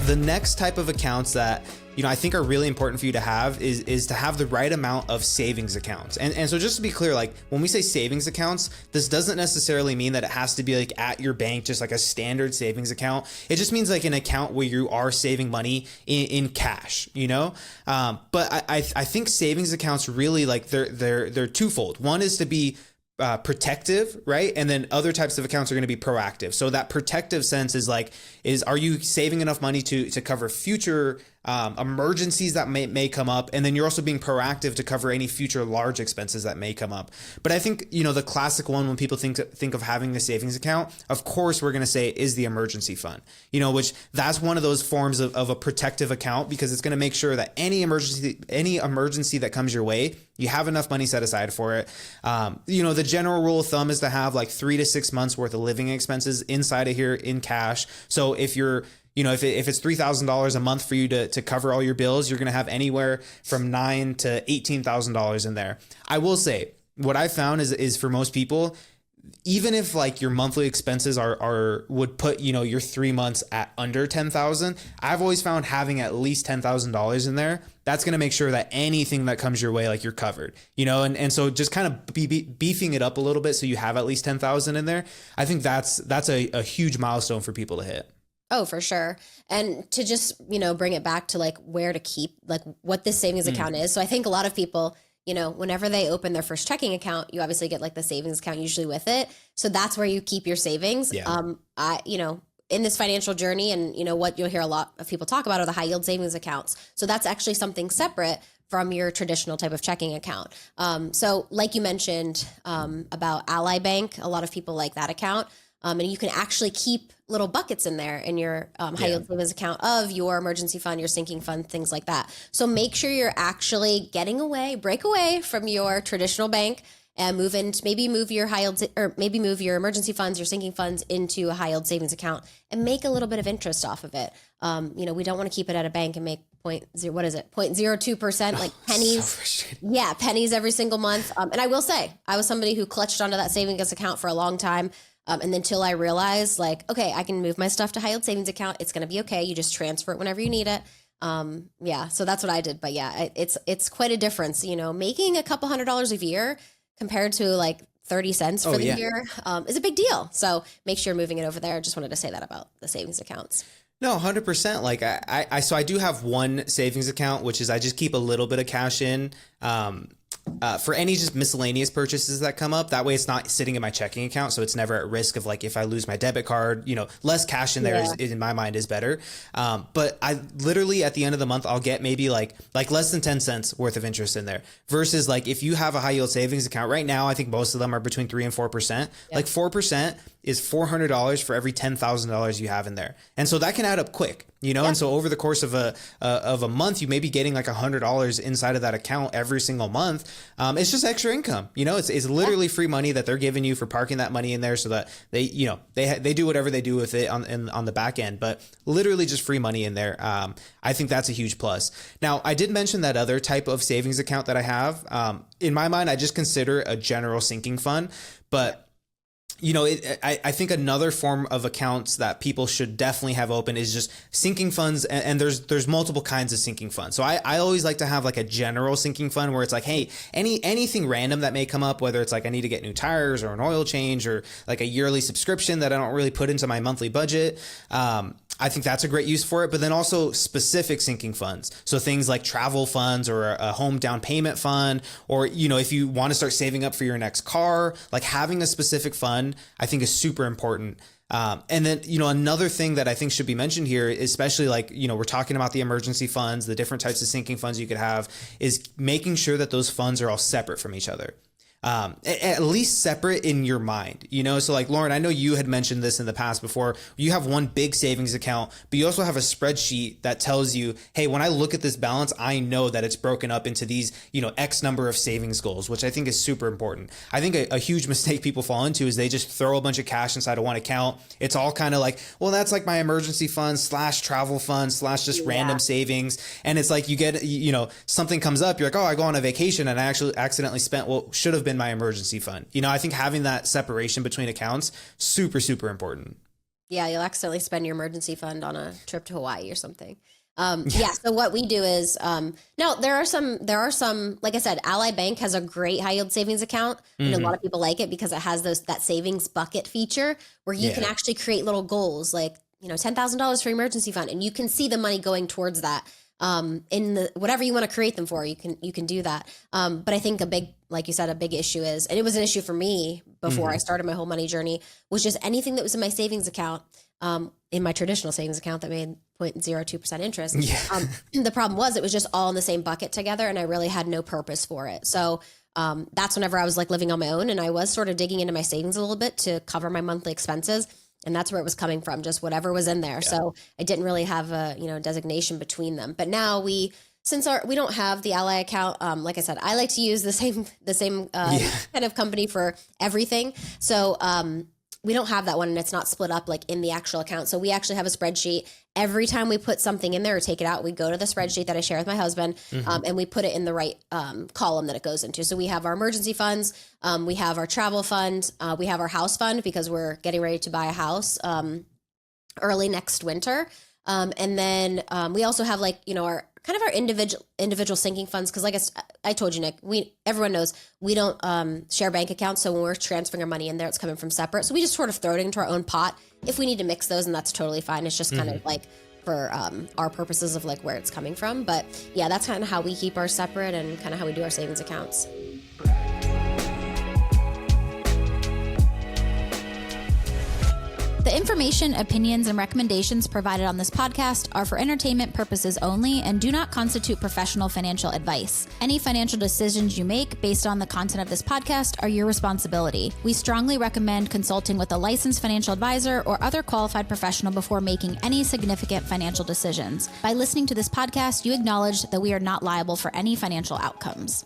The next type of accounts that I think are really important for you to have is to have the right amount of savings accounts. And so just to be clear, like when we say savings accounts, this doesn't necessarily mean that it has to be like at your bank, just like a standard savings account. It just means like an account where you are saving money in cash, But I think savings accounts really like they're twofold. One is to be protective, right? And then other types of accounts are going to be proactive. So that protective sense is are you saving enough money to cover future emergencies that may come up? And then you're also being proactive to cover any future large expenses that may come up. But I think, the classic one when people think of having a savings account, of course, we're going to say is the emergency fund, which that's one of those forms of a protective account, because it's going to make sure that any emergency that comes your way, you have enough money set aside for it. The general rule of thumb is to have like 3 to 6 months worth of living expenses inside of here in cash. So if you're if it's $3,000 a month for you to cover all your bills, you're going to have anywhere from $9,000 to $18,000 in there. I will say what I found is for most people, even if like your monthly expenses would put, your 3 months at under 10,000, I've always found having at least $10,000 in there, that's going to make sure that anything that comes your way, like you're covered, and so just kind of beefing it up a little bit so you have at least 10,000 in there. I think that's a huge milestone for people to hit. Oh, for sure. And to just, bring it back to like where to keep, like what this savings account is. So I think a lot of people, whenever they open their first checking account, you obviously get like the savings account usually with it. So that's where you keep your savings. Yeah. In this financial journey and, what you'll hear a lot of people talk about are the high yield savings accounts. So that's actually something separate from your traditional type of checking account. So like you mentioned about Ally Bank, a lot of people like that account. And you can actually keep little buckets in there in your high yield savings account of your emergency fund, your sinking fund, things like that. So make sure you're actually break away from your traditional bank and move your high yield, or maybe move your emergency funds, your sinking funds into a high yield savings account and make a little bit of interest off of it. We don't want to keep it at a bank and make 0.02%, like pennies. Pennies every single month. And I will say, I was somebody who clutched onto that savings account for a long time. And until I realized like, okay, I can move my stuff to high yield savings account. It's going to be okay. You just transfer it whenever you need it. So that's what I did. But it's quite a difference, making a couple $100s a year compared to like 30 cents for the year is a big deal. So make sure you're moving it over there. Just wanted to say that about the savings accounts. No, 100%. Like so I do have one savings account, which is I just keep a little bit of cash in, for any just miscellaneous purchases that come up. That way it's not sitting in my checking account. So it's never at risk of like, if I lose my debit card, less cash in there is in my mind is better. But I literally at the end of the month, I'll get maybe like less than 10 cents worth of interest in there versus like, if you have a high yield savings account right now, I think most of them are between 3 and 4%, like 4% is $400 for every $10,000 you have in there. And so that can add up quick, and so over the course of a month, you may be getting like $100 inside of that account every single month. It's just extra income, it's literally free money that they're giving you for parking that money in there so that they do whatever they do with it on the back end, but literally just free money in there. I think that's a huge plus. Now, I did mention that other type of savings account that I have. In my mind, I just consider a general sinking fund, but I think another form of accounts that people should definitely have open is just sinking funds. And there's multiple kinds of sinking funds. So I always like to have like a general sinking fund where it's like, hey, anything random that may come up, whether it's like I need to get new tires or an oil change or like a yearly subscription that I don't really put into my monthly budget. I think that's a great use for it, but then also specific sinking funds. So things like travel funds or a home down payment fund, or, if you want to start saving up for your next car, like having a specific fund, I think is super important. And then, another thing that I think should be mentioned here, especially like, we're talking about the emergency funds, the different types of sinking funds you could have, is making sure that those funds are all separate from each other. At least separate in your mind, so like Lauren, I know you had mentioned this in the past before. You have one big savings account, but you also have a spreadsheet that tells you, hey, when I look at this balance, I know that it's broken up into these, X number of savings goals, which I think is super important. I think a huge mistake people fall into is they just throw a bunch of cash inside of one account. It's all kind of like, well, that's like my emergency fund / travel fund / just random savings. And it's like, you get, something comes up, you're like, oh, I go on a vacation and I actually accidentally spent what should have been my emergency fund. I think having that separation between accounts, super, super important. Yeah, you'll accidentally spend your emergency fund on a trip to Hawaii or something. Yeah. So what we do is, no, there are some, like I said, Ally Bank has a great high yield savings account. And a lot of people like it because it has that savings bucket feature where you can actually create little goals, like, $10,000 for emergency fund, and you can see the money going towards that. In the whatever you want to create them for, you can do that. But I think like you said, a big issue is, and it was an issue for me before I started my whole money journey, was just anything that was in my savings account, in my traditional savings account that made 0.02% interest. The problem was it was just all in the same bucket together, and I really had no purpose for it. So that's whenever I was like living on my own, and I was sort of digging into my savings a little bit to cover my monthly expenses. And that's where it was coming from, just whatever was in there. Yeah. So I didn't really have a designation between them. But now we don't have the Ally account. Like I said, I like to use the same kind of company for everything. So we don't have that one, and it's not split up like in the actual account. So we actually have a spreadsheet. Every time we put something in there or take it out, we go to the spreadsheet that I share with my husband, and we put it in the right column that it goes into. So we have our emergency funds, we have our travel fund, we have our house fund because we're getting ready to buy a house early next winter. And then we also have our individual sinking funds. Cause like I told you, Nick, everyone knows we don't share bank accounts. So when we're transferring our money in there, it's coming from separate. So we just sort of throw it into our own pot if we need to mix those, and that's totally fine. It's just kind of like for our purposes of like where it's coming from. But yeah, that's kind of how we keep ours separate and kind of how we do our savings accounts. The information, opinions, and recommendations provided on this podcast are for entertainment purposes only and do not constitute professional financial advice. Any financial decisions you make based on the content of this podcast are your responsibility. We strongly recommend consulting with a licensed financial advisor or other qualified professional before making any significant financial decisions. By listening to this podcast, you acknowledge that we are not liable for any financial outcomes.